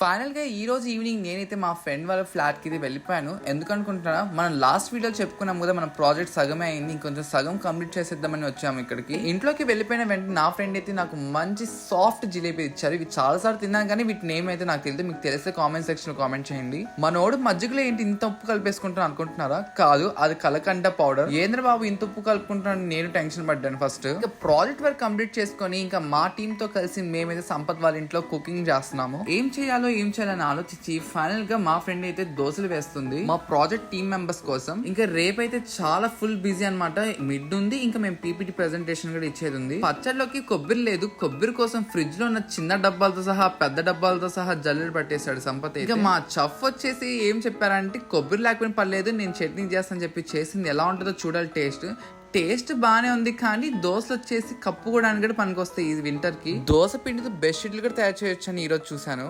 Final గా ఈ రోజు ఈవినింగ్ నేనైతే మా ఫ్రెండ్ వాళ్ళ ఫ్లాట్ కి వెళ్ళిపోయాను. ఎందుకు అనుకుంటున్నా, మనం లాస్ట్ వీడియోలో చెప్పుకున్నాం కదా, మన ప్రాజెక్ట్ సగమే అయింది, ఇంకొంచెం సగం కంప్లీట్ చేసేద్దామని వచ్చాము ఇక్కడికి. ఇంట్లోకి వెళ్ళిపోయిన వెంటనే నా ఫ్రెండ్ అయితే నాకు మంచి సాఫ్ట్ జిలేబీ ఇచ్చారు. ఇవి చాలా సార్లు తిన్నాను కానీ వీటి నేమ్ అయితే నాకు తెలియదు. మీకు తెలిస్తే కామెంట్ సెక్షన్ లో కామెంట్ చేయండి. మనోడు మజ్జిగలో ఏంటి ఇంత ఉప్పు కలిపేసుకుంటాను అనుకుంటున్నారా? కాదు, అది కలకండ పౌడర్. ఏంద్ర బాబు ఇంత ఉప్పు కలుపుకుంటున్నాను నేను టెన్షన్ పడ్డాను ఫస్ట్. ఇంకా ప్రాజెక్ట్ వర్క్ కంప్లీట్ చేసుకొని ఇంకా మా టీమ్ తో కలిసి మేమైతే సంపత్ వాళ్ళ ఇంట్లో కుకింగ్ చేస్తున్నాము. ఏం చేయాలని ఆలోచించి ఫైనల్ గా మా ఫ్రెండ్ అయితే దోశలు వేస్తుంది మా ప్రాజెక్ట్ టీమ్ మెంబర్స్ కోసం. ఇంకా రేపైతే చాలా ఫుల్ బిజీ అన్నమాట. మిడ్ ఉంది, ఇంకా మేము పీపీటీ ప్రెజెంటేషన్ కూడా ఇచ్చేది ఉంది. పచ్చడిలోకి కొబ్బరి లేదు, కొబ్బరి కోసం ఫ్రిడ్జ్ లో ఉన్న చిన్న డబ్బాలతో సహా పెద్ద డబ్బాలతో సహా జల్లెడు పట్టేశాడు సంపత్. ఇంకా మా చఫ్ వచ్చేసి ఏం చెప్పారంటే కొబ్బరి లేకపోయినా పర్లేదు నేను చట్నీ చేస్తాను చెప్పి చేసింది. ఎలా ఉంటుందో చూడాలి. టేస్ట్ బానే ఉంది, కానీ దోశలు వచ్చేసి కప్పుకోవడానికి కూడా పనికి వస్తాయి. ఈ వింటర్ కి దోశ పిండితో బెడ్ షీట్లు కూడా తయారు చేయొచ్చు అని ఈ రోజు చూసాను.